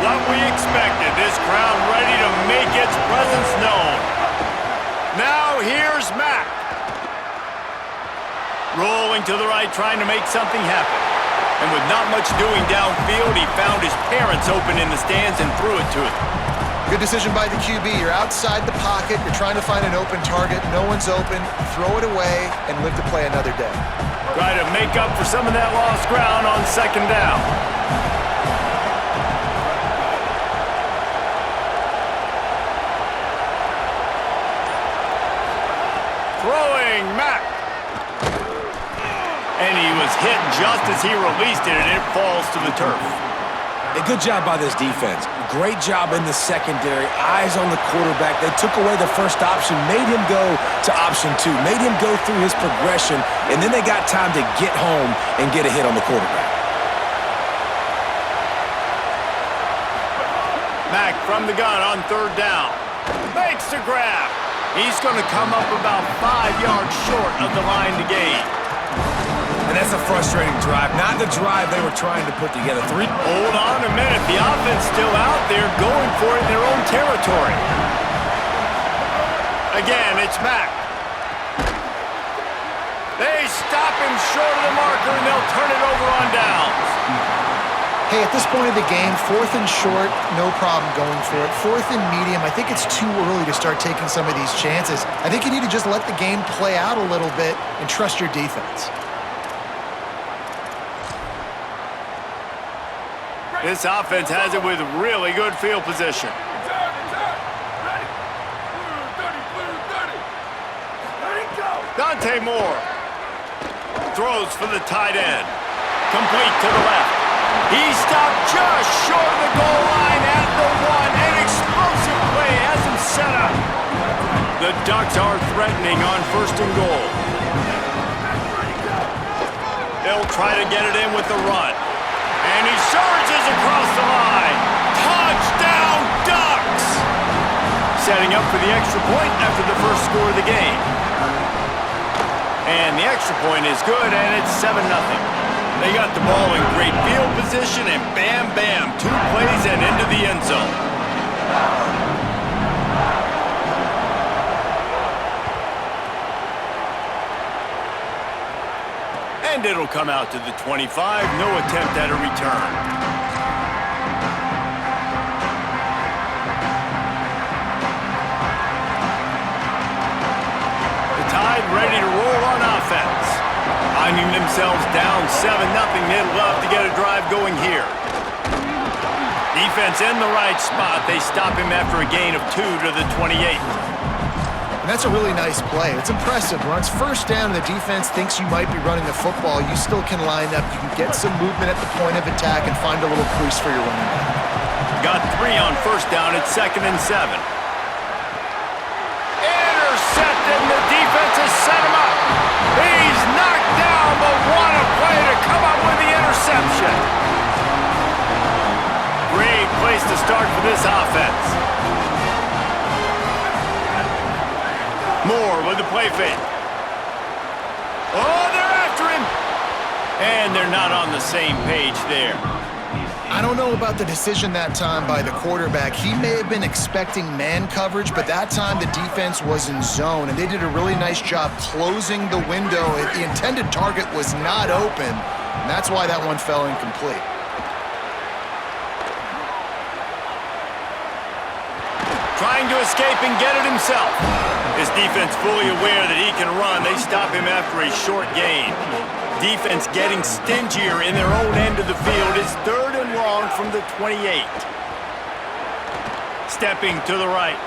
What we expected, this crowd ready to make its presence known. Now here's Mack. Rolling to the right, trying to make something happen. And with not much doing downfield, he found his parents open in the stands and threw it to him. Good decision by the QB. You're outside the pocket. You're trying to find an open target. No one's open. Throw it away and live to play another day. Try to make up for some of that lost ground on second down. Throwing Mack. And he was hit just as he released it, and it falls to the turf. A good job by this defense. Great job in the secondary. Eyes on the quarterback. They took away the first option, made him go to option 2, made him go through his progression, and then they got time to get home and get a hit on the quarterback. Mack from the gun on third down. Makes the grab. He's going to come up about 5 yards short of the line to gain. And that's a frustrating drive. Not the drive they were trying to put together. Hold on a minute. The offense still out there going for it in their own territory. Again, it's Mack. They stop him short of the marker, and they'll turn it over on downs. Hey, at this point of the game, 4th and short, no problem going for it. 4th and medium, I think it's too early to start taking some of these chances. I think you need to just let the game play out a little bit and trust your defense. This offense has it with really good field position. Dante Moore throws for the tight end. Complete to the left. He stopped just short of the goal line at the 1. An explosive play has him set up. The Ducks are threatening on 1st and goal. They'll try to get it in with the run. And he surges across the line. Touchdown, Ducks! Setting up for the extra point after the first score of the game. And the extra point is good, and it's 7-0. They got the ball in great field position, and bam, bam, 2 plays and into the end zone. And it'll come out to the 25. No attempt at a return. The Tide ready to roll on offense. Finding themselves down 7-0. They'd love to get a drive going here. Defense in the right spot. They stop him after a gain of 2 to the 28. And that's a really nice play. It's impressive. When it's 1st down and the defense thinks you might be running the football, you still can line up. You can get some movement at the point of attack and find a little crease for your running back. Got 3 on 1st down. It's 2nd and 7. Intercepted. The defense has set him up. He's knocked down, but what a play to come up with the interception. Great place to start for this offense. Moore with the play fake. Oh, they're after him. And they're not on the same page there. I don't know about the decision that time by the quarterback. He may have been expecting man coverage, but that time the defense was in zone, and they did a really nice job closing the window. The intended target was not open, and that's why that one fell incomplete. Trying to escape and get it himself. His defense fully aware that he can run. They stop him after a short gain. Defense getting stingier in their own end of the field. It's 3rd and long from the 28. Stepping to the right.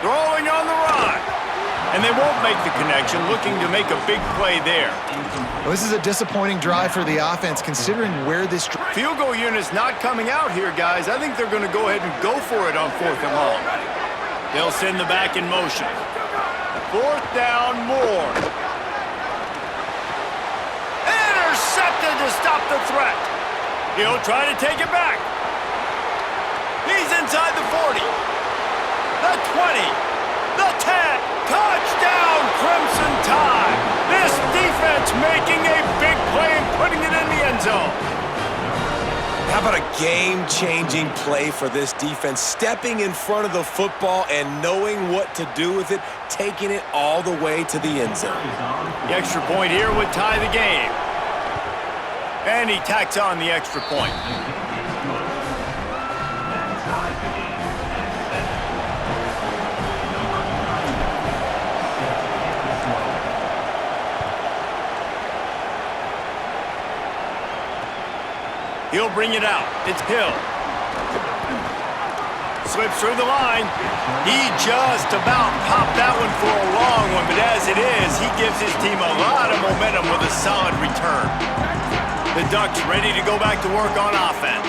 Throwing on the run. And they won't make the connection, looking to make a big play there. Well, this is a disappointing drive for the offense, considering where this... Field goal unit's not coming out here, guys. I think they're going to go ahead and go for it on 4th and long. They'll send the back in motion. 4th down, Moore. Intercepted to stop the threat. He'll try to take it back. He's inside the 40. The 20. The 10. Touchdown, Crimson Tide. This defense making a big play and putting it in the end zone. How How about a game-changing play for this defense? Stepping in front of the football and knowing what to do with it, taking it all the way to the end zone. The extra point here would tie the game. And he tacks on the extra point. He'll bring it out. It's Hill. Slips through the line. He just about popped that one for a long one, but as it is, he gives his team a lot of momentum with a solid return. The Ducks ready to go back to work on offense.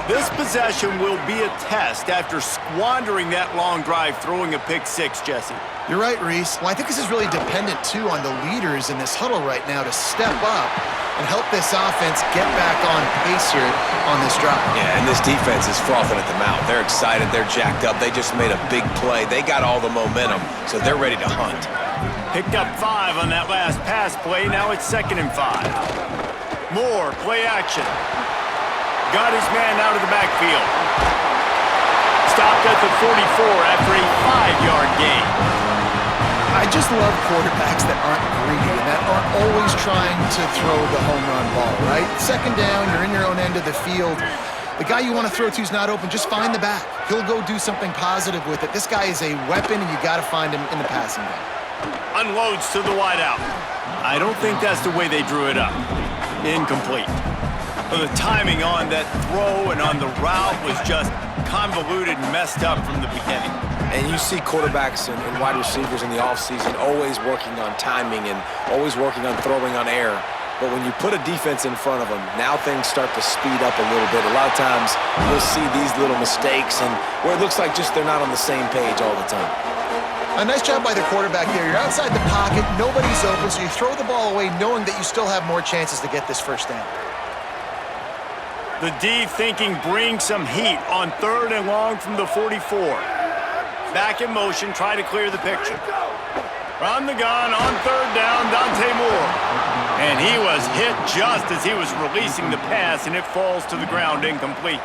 This possession will be a test after squandering that long drive throwing a pick six, Jesse. You're right, Reese. Well, I think this is really dependent, too, on the leaders in this huddle right now to step up and help this offense get back on pace here on this drive. Yeah, and this defense is frothing at the mouth. They're excited. They're jacked up. They just made a big play. They got all the momentum, so they're ready to hunt. Picked up 5 on that last pass play. Now it's 2nd and 5. Moore, play action. Got his man out of the backfield. Stopped at the 44 after a 5-yard gain. I just love quarterbacks that aren't greedy and that aren't always trying to throw the home run ball, right? 2nd down, you're in your own end of the field. The guy you want to throw to is not open. Just find the back. He'll go do something positive with it. This guy is a weapon, and you got to find him in the passing game. Unloads to the wideout. I don't think that's the way they drew it up. Incomplete. The timing on that throw and on the route was just convoluted and messed up from the beginning. And you see quarterbacks and wide receivers in the offseason always working on timing and always working on throwing on air. But when you put a defense in front of them, now things start to speed up a little bit. A lot of times you'll see these little mistakes and where it looks like just they're not on the same page all the time. A nice job by the quarterback there. You're outside the pocket, nobody's open, so you throw the ball away knowing that you still have more chances to get this first down. The D thinking bring some heat on 3rd and long from the 44. Back in motion, try to clear the picture. From the gun, on 3rd down, Dante Moore. And he was hit just as he was releasing the pass, and it falls to the ground incomplete.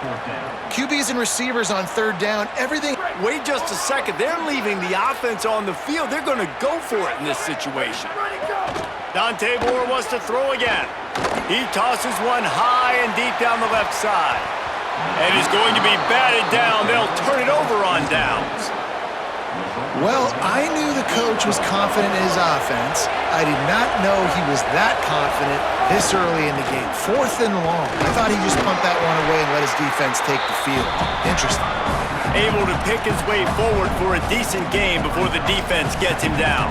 QBs and receivers on 3rd down, everything. Wait just a second. They're leaving the offense on the field. They're going to go for it in this situation. Dante Moore wants to throw again. He tosses one high and deep down the left side. And is going to be batted down. They'll turn it over on downs. Well, I knew the coach was confident in his offense. I did not know he was that confident this early in the game. 4th and long. I thought he'd just punt that one away and let his defense take the field. Interesting. Able to pick his way forward for a decent game before the defense gets him down.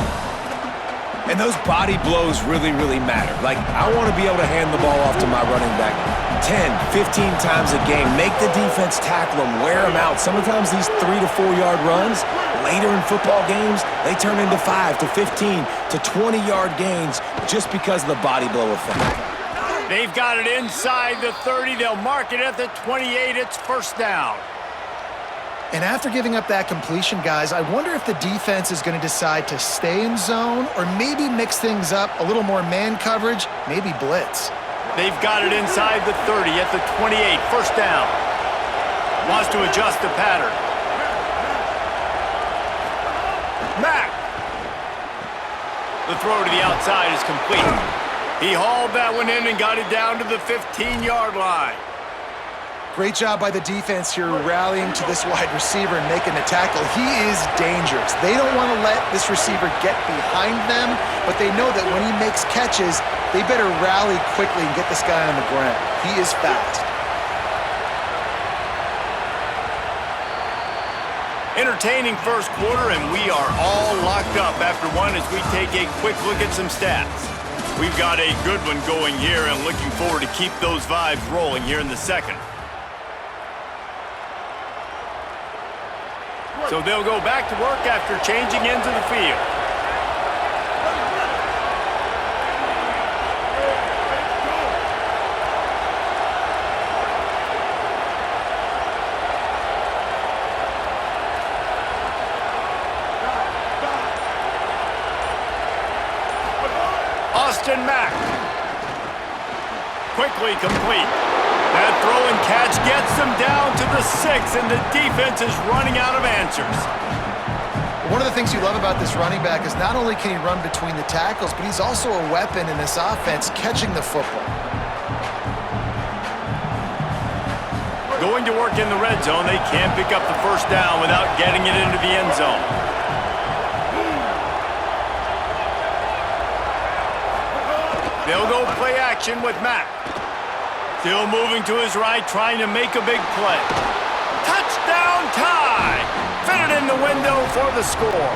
And those body blows really, really matter. Like, I want to be able to hand the ball off to my running back 10, 15 times a game. Make the defense tackle them, wear them out. Sometimes these 3 to 4 yard runs, later in football games, they turn into 5 to 15 to 20-yard gains just because of the body blow effect. They've got it inside the 30. They'll mark it at the 28. It's 1st down. And after giving up that completion, guys, I wonder if the defense is going to decide to stay in zone or maybe mix things up, a little more man coverage, maybe blitz. They've got it inside the 30 at the 28. 1st down. Wants to adjust the pattern. Mack. The throw to the outside is complete. He hauled that one in and got it down to the 15-yard line. Great job by the defense here rallying to this wide receiver and making the tackle. He is dangerous. They don't want to let this receiver get behind them, but they know that when he makes catches, they better rally quickly and get this guy on the ground. He is fast. Entertaining first quarter, and we are all locked up after one as we take a quick look at some stats. We've got a good one going here and looking forward to keep those vibes rolling here in the 2nd. So they'll go back to work after changing into the field. Austin Mack. Quickly complete. That throw and catch gets them down to the 6, and the defense is running out of answers. One of the things you love about this running back is not only can he run between the tackles, but he's also a weapon in this offense catching the football. Going to work in the red zone, they can't pick up the first down without getting it into the end zone. They'll go play action with Mack. Still moving to his right, trying to make a big play. Touchdown tie! Fit it in the window for the score.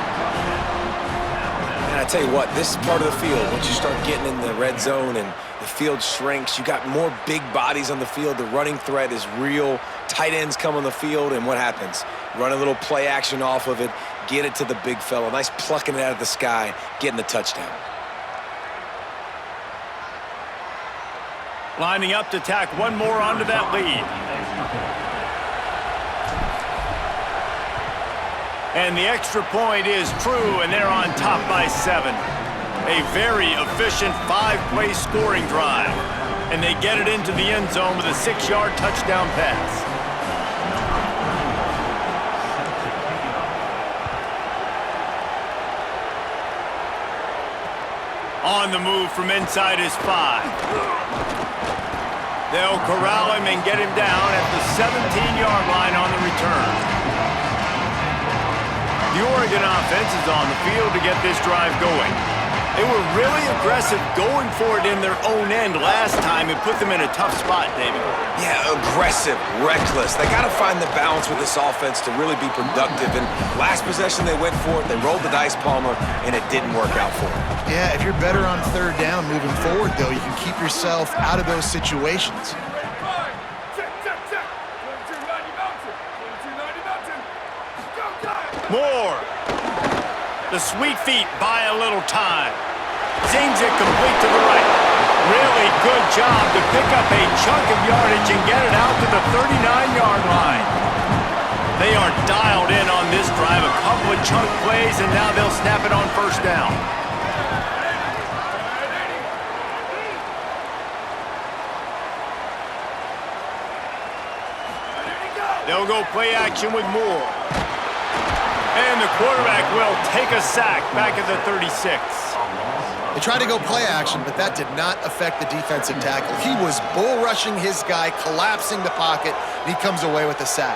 And I tell you what, this part of the field, once you start getting in the red zone and the field shrinks, you got more big bodies on the field. The running threat is real. Tight ends come on the field, and what happens? Run a little play action off of it, get it to the big fella. Nice plucking it out of the sky, getting the touchdown. Lining up to tack one more onto that lead. And the extra point is true, and they're on top by 7. A very efficient 5-play scoring drive. And they get it into the end zone with a 6-yard touchdown pass. On the move from inside his 5. They'll corral him and get him down at the 17-yard line on the return. The Oregon offense is on the field to get this drive going. They were really aggressive going for it in their own end last time and put them in a tough spot, David. Yeah, aggressive, reckless. They got to find the balance with this offense to really be productive. And last possession, they went for it. They rolled the dice, Palmer, and it didn't work out for them. Yeah, if you're better on third down moving forward, though, you can keep yourself out of those situations. Moore. The sweet feet buy a little time. Zings it complete to the right. Really good job to pick up a chunk of yardage and get it out to the 39-yard line. They are dialed in on this drive. A couple of chunk plays, and now they'll snap it on first down. They'll go play action with Moore. And the quarterback will take a sack back at the 36. They tried to go play action, but that did not affect the defensive tackle. He was bull rushing his guy, collapsing the pocket, and he comes away with a sack.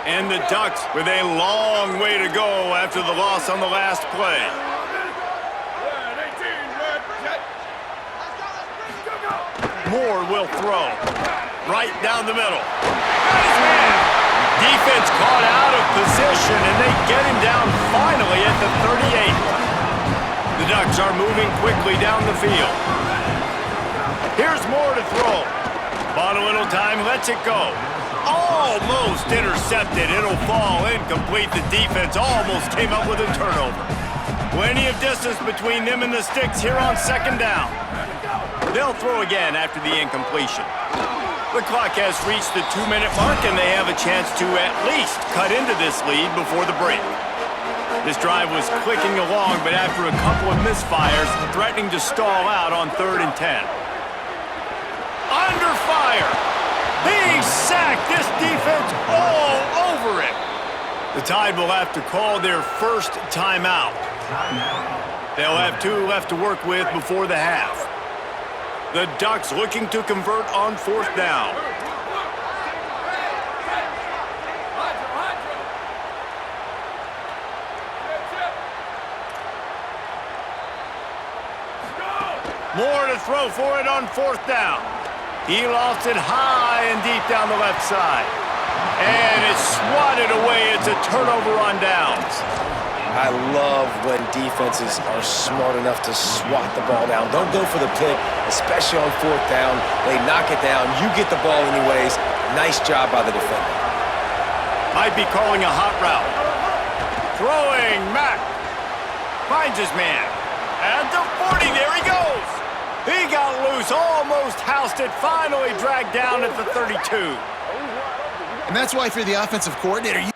And the Ducks with a long way to go after the loss on the last play. Moore will throw. Right down the middle. Defense caught out of position, and they get him down finally at the 38. The Ducks are moving quickly down the field. Here's Moore to throw. Bought a little time, lets it go. Almost intercepted. It'll fall incomplete. The defense almost came up with a turnover. Plenty of distance between them and the sticks here on second down. They'll throw again after the incompletion. The clock has reached the 2-minute mark, and they have a chance to at least cut into this lead before the break. This drive was clicking along, but after a couple of misfires, threatening to stall out on 3rd and 10. Under fire! He sacked this defense all over it! The Tide will have to call their first timeout. They'll have 2 left to work with before the half. The Ducks looking to convert on 4th down. Moore to throw for it on 4th down. He lofts it high and deep down the left side. And it's swatted away. It's a turnover on downs. I love when defenses are smart enough to swat the ball down. Don't go for the pick, especially on 4th down. They knock it down. You get the ball anyways. Nice job by the defender. Might be calling a hot route. Throwing, Mack. Finds his man. At the 40, there he goes. He got loose, almost housed it, finally dragged down at the 32. And that's why, if you're the offensive coordinator,